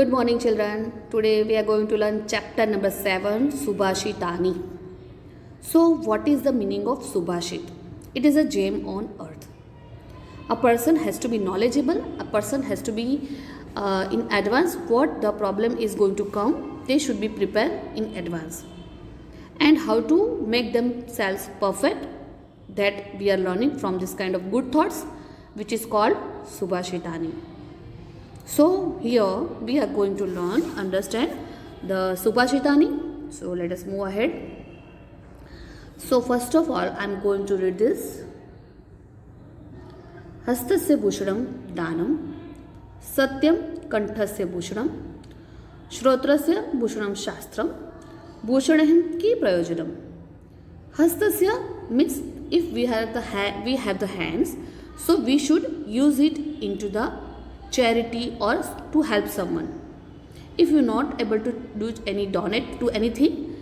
Good morning, children. Today we are going to learn chapter number 7, Subhashitani. So, what is the meaning of Subhashit? It is a gem on earth. A person has to be knowledgeable, a person has to be in advance what the problem is going to come. They should be prepared in advance. And how to make themselves perfect, that we are learning from this kind of good thoughts, which is called Subhashitani. So here we are going to understand the Subhashitani. So let us move ahead. So first of all, I am going to read this. Hastasya bhushanam danam, satyam kanthasya bhushanam, shrotrasya bhushanam shastram, bhushanaham ki prayojanam. Hastasya means if we have the hands, so we should use it into the charity or to help someone. If you're not able to do any donate to anything,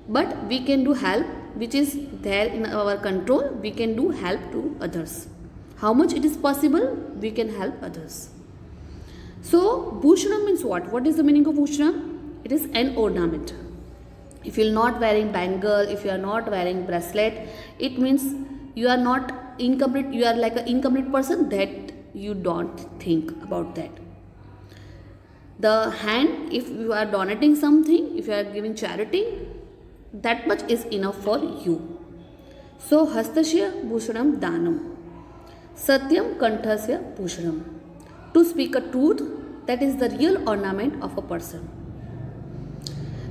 but we can do help which is there in our control, we can do help to others. How much it is possible, we can help others. So bhushanam means what? What is the meaning of bhushanam? It is an ornament. If you are not wearing bangle, if you are not wearing bracelet, it means you are not incomplete, you are like an incomplete person, that you don't think about that. The hand, if you are donating something, if you are giving charity, that much is enough for you. So hastasya bhushanam danam, satyam kanthasya bhushanam. To speak a truth, that is the real ornament of a person.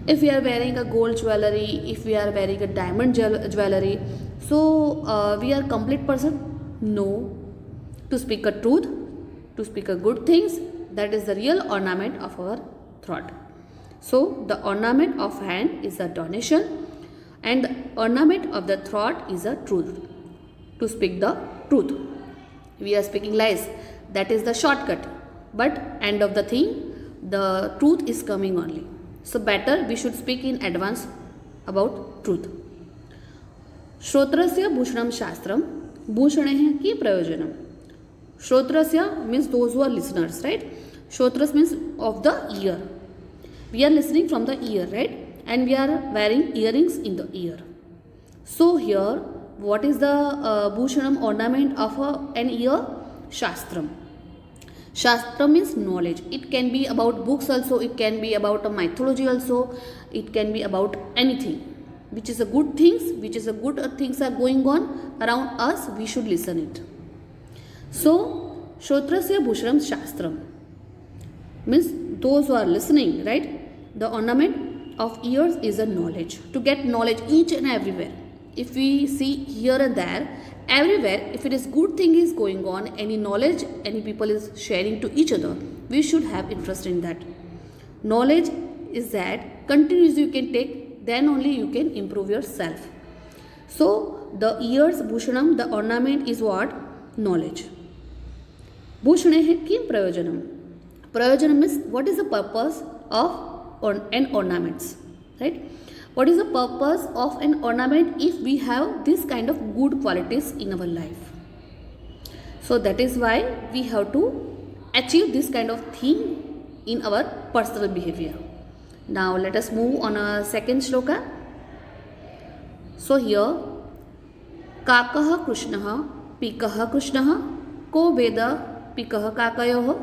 If we are wearing a gold jewelry, if we are wearing a diamond jewelry, so we are complete person? No. To speak a truth, to speak a good things, that is the real ornament of our throat. So the ornament of hand is a donation and the ornament of the throat is a truth. To speak the truth. We are speaking lies, that is the shortcut, but end of the thing, the truth is coming only. So better we should speak in advance about truth. Shrotrasya bhushanam shastram, bhushaneh ki prayojanam. Shrotrasya means those who are listeners, right? Shrotras means of the ear. We are listening from the ear, right? And we are wearing earrings in the ear. So here, what is the bhushanam ornament of an ear? Shastram. Shastra means knowledge. It can be about books also, it can be about a mythology also, it can be about anything. Which is a good things, which is a good things are going on around us, we should listen it. So, Shrotrasya bhushanam shastram means those who are listening, right? The ornament of ears is a knowledge. To get knowledge each and everywhere. If we see here and there, everywhere, if it is good thing is going on, any knowledge, any people is sharing to each other, we should have interest in that. Knowledge is that continuously you can take, then only you can improve yourself. So, the ears, bhushanam, the ornament is what? Knowledge. Bhushaneh ki prayojanam. Prayojanam means what is the purpose of an ornaments, right? What is the purpose of an ornament if we have this kind of good qualities in our life? So that is why we have to achieve this kind of thing in our personal behavior. Now let us move on a second shloka. So here, Kakah Krishnah, Pikah Krishnah, Ko Veda Pikah Kakayoh,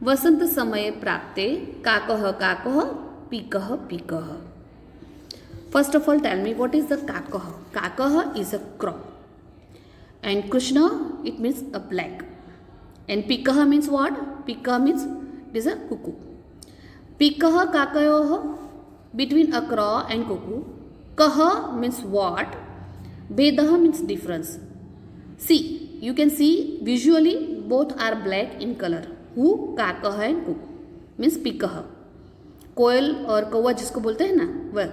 Vasant Samaye Prapte, Kakah Kakah, Pikah Pikah. First of all, tell me what is the kakah? Kakah is a crow. And Krishna, it means a black. And Pikah means what? Pikah means it is a cuckoo. Pikah kakayoh, between a crow and cuckoo. Kaha means what? Vedah means difference. See, you can see visually both are black in color. Who? Kakah and cuckoo. Means Pikah. कोयल और कौवा जिसको बोलते हैं ना, वह.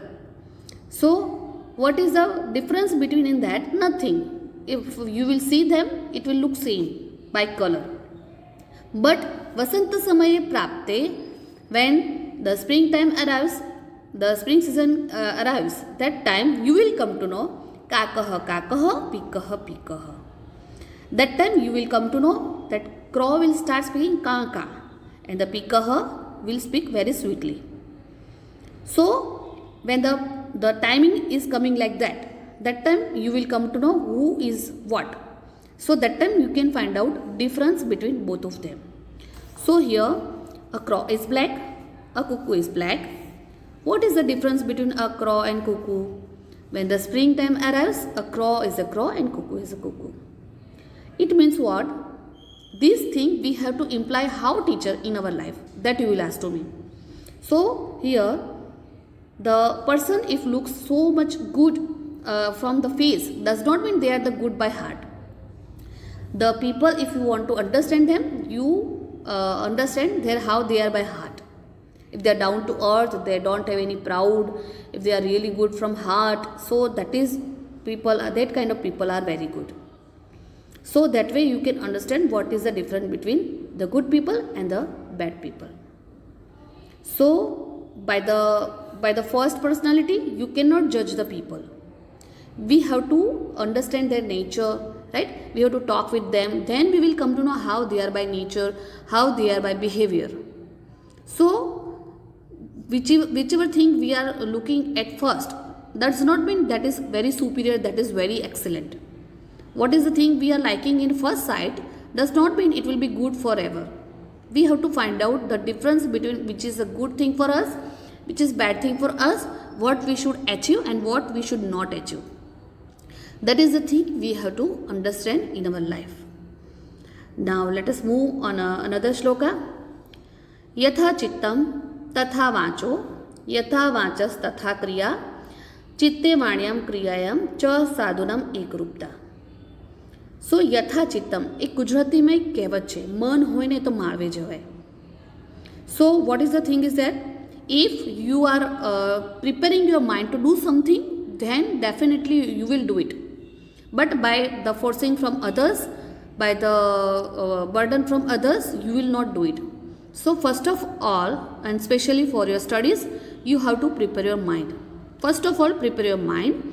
So, what is the difference between in that? Nothing. If you will see them, it will look same by color. But Vasanta Samaye Prapte, when the springtime arrives, the spring season arrives, that time you will come to know Kakah Kakah, Pikah Pikah. That time you will come to know that crow will start speaking ka ka, and the pikah will speak very sweetly. So when the timing is coming like that time you will come to know who is what. So that time you can find out difference between both of them. So here a crow is black, a cuckoo is black. What is the difference between a crow and cuckoo? When the springtime arrives, a crow is a crow and cuckoo is a cuckoo. It means what? This thing we have to imply how teacher in our life. That you will ask to me. So here the person if looks so much good from the face does not mean they are the good by heart. The people, if you want to understand them, you understand how they are by heart. If they are down to earth, they don't have any proud, if they are really good from heart, so that is people, that kind of people are very good. So that way you can understand what is the difference between the good people and the bad people. So by the first personality you cannot judge the people. We have to understand their nature, right? We have to talk with them, then we will come to know how they are by nature, how they are by behavior. So whichever thing we are looking at first, that does not mean that is very superior, that is very excellent. What is the thing we are liking in first sight does not mean it will be good forever. We have to find out the difference between which is a good thing for us, which is bad thing for us, what we should achieve and what we should not achieve. That is the thing we have to understand in our life. Now let us move on another shloka. Yatha chittam तथा वाचो यथा वाचस तथा क्रिया चित्ते वाण्याम क्रियायाम च साधुनाम एकरूपता. सो यथा चित्तम एक गुजराती में एक कહેવત છે, મન હોય ને તો માળવે જવાય. So what is the thing is that if you are preparing your mind to do something, then definitely you will do it. But by the forcing from others, by the burden from others, you will not do it. So first of all, and especially for your studies, you have to prepare your mind. First of all, prepare your mind,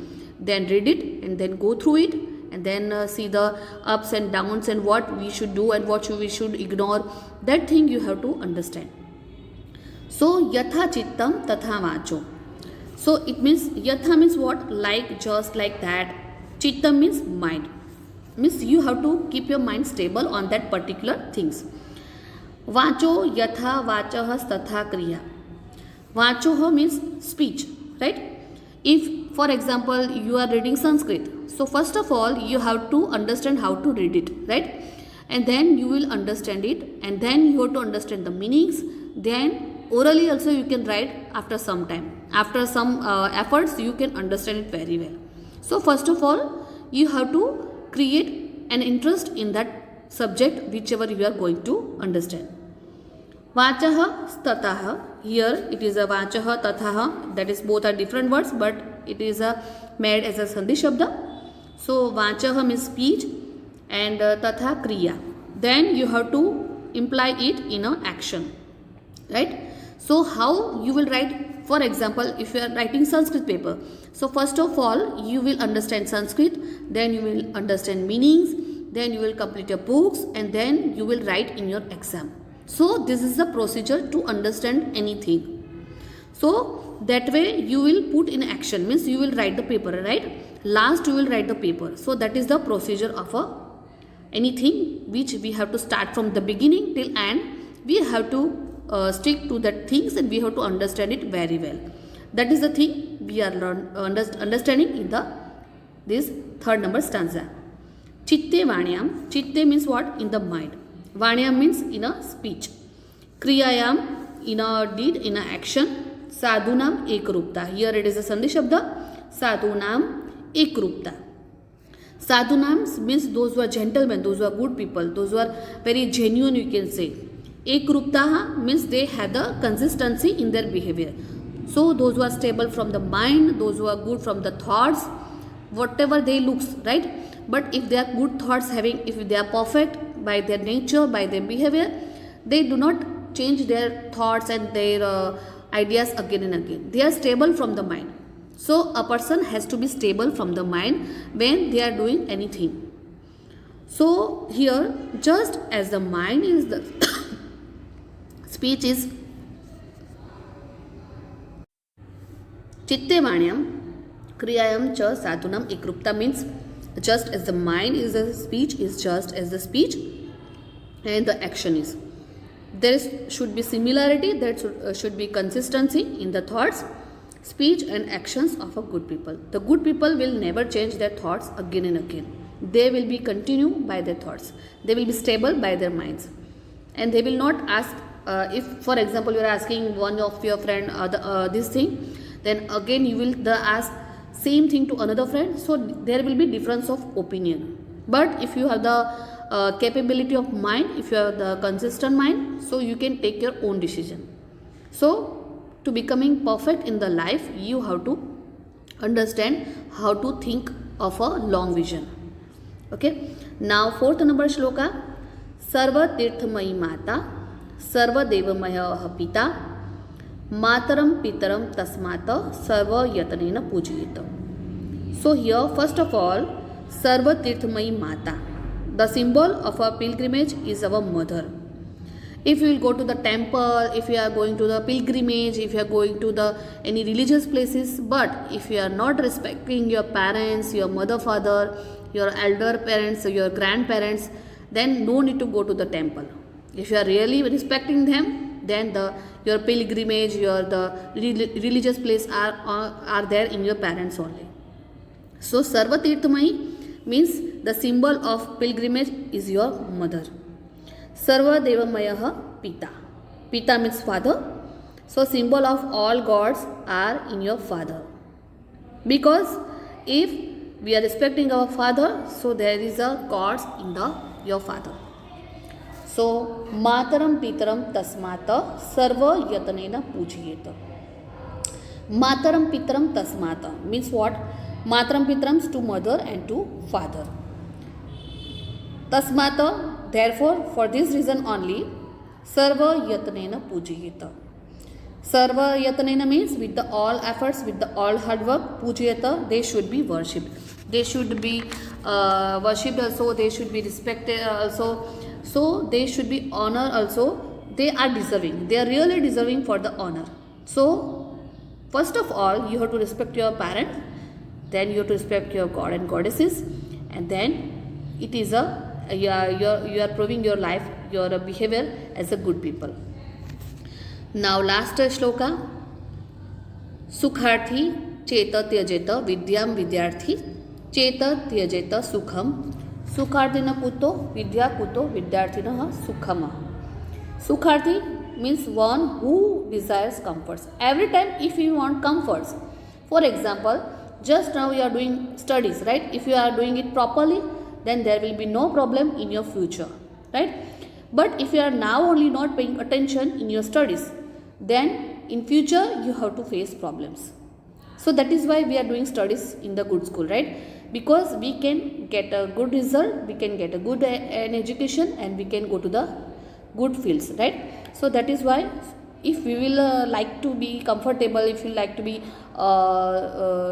then read it and then go through it and then see the ups and downs and what we should do and what we should ignore. That thing you have to understand. So yatha chittam tatha vacho. So it means yatha means what? Like, just like that. Chittam means mind. Means you have to keep your mind stable on that particular things. Vacho yatha vachah tatha kriya. Vachoh means speech, right? If for example you are reading Sanskrit, so first of all you have to understand how to read it, right? And then you will understand it and then you have to understand the meanings. Then orally also you can write after some time. After some efforts you can understand it very well. So first of all you have to create an interest in that subject whichever you are going to understand. Vachah tatah, here it is a vachah tatah, that is both are different words but it is made as a sandhi shabda. So vachah means speech and tatha kriya. Then you have to imply it in an action, right? So how you will write, for example if you are writing Sanskrit paper, so first of all you will understand Sanskrit, then you will understand meanings, then you will complete your books and then you will write in your exam. So this is the procedure to understand anything. So that way you will put in action, means you will write the paper, right? Last you will write the paper. So that is the procedure of anything which we have to start from the beginning till end. We have to stick to that things and we have to understand it very well. That is the thing we are understanding in this third number stanza. Chitte vanyam. Chitte means what? In the mind. Vanyam means in a speech. Kriyayam in a deed, in a action. Sadhunam ekrupta. Here it is a sandhi shabda. Sadhunam ekrupta. Sadhunam means those who are gentlemen, those who are good people, those who are very genuine, you can say. Ekrupta means they have the consistency in their behavior. So those who are stable from the mind, those who are good from the thoughts, whatever they looks, right? But if they are good thoughts having, if they are perfect by their nature, by their behavior, they do not change their thoughts and their ideas again and again. They are stable from the mind. So a person has to be stable from the mind when they are doing anything. So here, just as the mind is the speech is चित्ते वाण्याम क्रियायाम च साधुनम एकरूपता means just as the mind is the speech is just as the speech and the action is. There should be similarity, there should be consistency in the thoughts, speech and actions of a good people. The good people will never change their thoughts again and again. They will be continue by their thoughts. They will be stable by their minds. And they will not ask, if for example you are asking one of your friend this thing, then again you will ask same thing to another friend, so there will be difference of opinion. But if you have the capability of mind, if you have the consistent mind, so you can take your own decision. So to becoming perfect in the life, you have to understand how to think of a long vision. Okay, now fourth number shloka. सर्व तीर्थमयी माता सर्व देवमय पिता मातरम पितरम तस्मात् सर्व यतनेन पूजयेत. So here first of all, serve तीर्थमयी mata, the symbol of a pilgrimage is our mother. If you will go to the temple, if you are going to the pilgrimage, if you are going to the any religious places, but if you are not respecting your parents, your mother, father, your elder parents, your grandparents, then no need to go to the temple. If you are really respecting them, then your pilgrimage, the religious place are there in your parents only. So Sarva Tirthamai means the symbol of pilgrimage is your mother. Sarva Devamayaha Pita. Pita means father. So symbol of all gods are in your father. Because if we are respecting our father, so there is a gods in your father. So Mataram Pitaram Tasmata Sarva Yatanena Pujiyeta. Mataram Pitaram Tasmata means what? Mataram Pitarams to mother and to father. Tasmata, therefore, for this reason only, Sarva Yatanena Pujiyeta. Sarva Yatanena means with the all efforts, with the all hard work, Pujiyeta, they should be worshipped. They should be worshipped also, they should be respected also. So they should be honored also. They are deserving. They are really deserving for the honor. So first of all, you have to respect your parents. Then you have to respect your God and goddesses. And then it is you are proving your life, your behavior as a good people. Now last shloka. Sukharthi cheta tyajeta vidyam vidyarthi cheta tyajeta sukham. Sukharthina puto vidya puto vidyarthina sukhama. Sukharthi means one who desires comforts. Every time if you want comforts, for example, just now you are doing studies, right? If you are doing it properly, then there will be no problem in your future, right? But if you are now only not paying attention in your studies, then in future you have to face problems. So that is why we are doing studies in the good school, right? Because we can get a good result, we can get a good an education, and we can go to the good fields, right? So that is why if we will like to be comfortable, if you like to be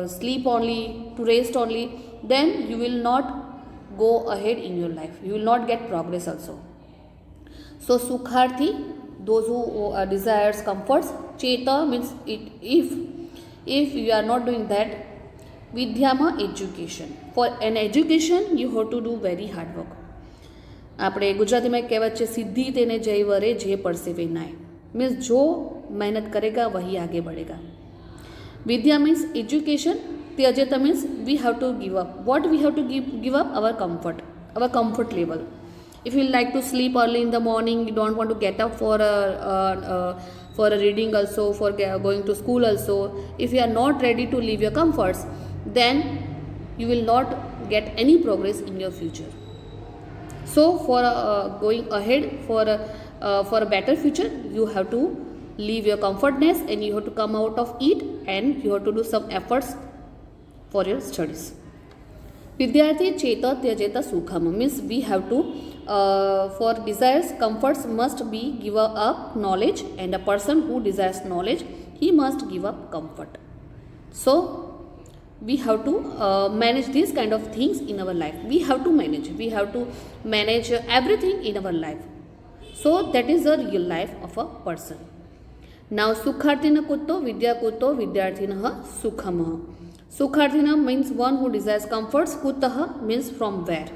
sleep only, to rest only, then you will not go ahead in your life. You will not get progress also. So Sukharthi, those who desires comforts. Cheta means if you are not doing that. Vidyama education. For an education you have to do very hard work. આપણે ગુજરાતીમાં એક કહેવત છે, સિદ્ધિ તેને જય વરે જે પરસેવે નાય. मीन्स जो मेहनत करेगा वही आगे बढ़ेगा. विद्या मीन्स एजुकेशन. त्यजेता means we have to give up. What we have to give up? our comfort level. If you like to sleep early in the morning, you don't want to get up for a reading also, for going to school also, if you are not ready to leave your comforts, then you will not get any progress in your future. So for going ahead for a better future, you have to leave your comfortness and you have to come out of it, and you have to do some efforts for your studies. Vidyarthi cheta tyajeta sukham means we have to for desires comforts must be give up knowledge, and a person who desires knowledge, he must give up comfort. So we have to manage these kind of things in our life. We have to manage everything in our life. So that is the real life of a person. Now सुखार्थिन कुतो विद्या कुतो विद्यार्थिनः सुखमः. Sukharthina means one who desires comforts. Kutah means from where.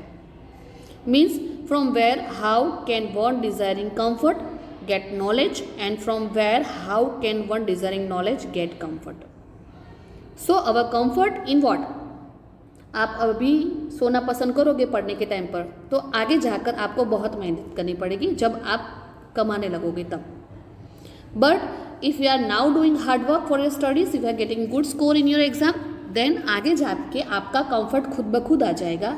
Means from where, how can one desiring comfort get knowledge, and from where, how can one desiring knowledge get comfort. So our comfort in what? आप अभी सोना पसंद करोगे पढ़ने के time पर, तो आगे जाकर आपको बहुत मेहनत करनी पड़ेगी जब आप कमाने लगोगे तब. But if you are now doing hard work for your studies, if you are getting good score in your exam, then आगे जाके आपका कंफर्ट खुद ब खुद आ जाएगा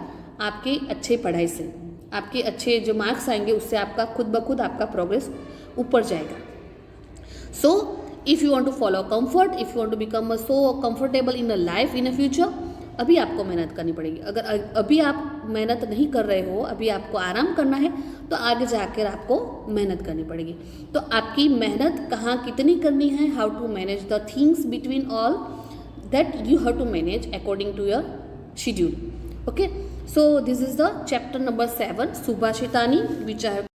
आपके अच्छे पढ़ाई से. आपके अच्छे जो मार्क्स आएंगे उससे आपका खुद ब खुद आपका प्रोग्रेस ऊपर जाएगा. So if you want to follow comfort, if you want to become so comfortable in a life in a future, अभी आपको मेहनत करनी पड़ेगी. अगर अभी आप मेहनत नहीं कर रहे हो, अभी आपको आराम करना है, तो आगे जाकर आपको मेहनत करनी पड़ेगी. तो आपकी मेहनत कहाँ कितनी करनी है, how to manage the things between all, that you have to manage according to your schedule. Okay, so this is the chapter number 7 Subhashitani, which I have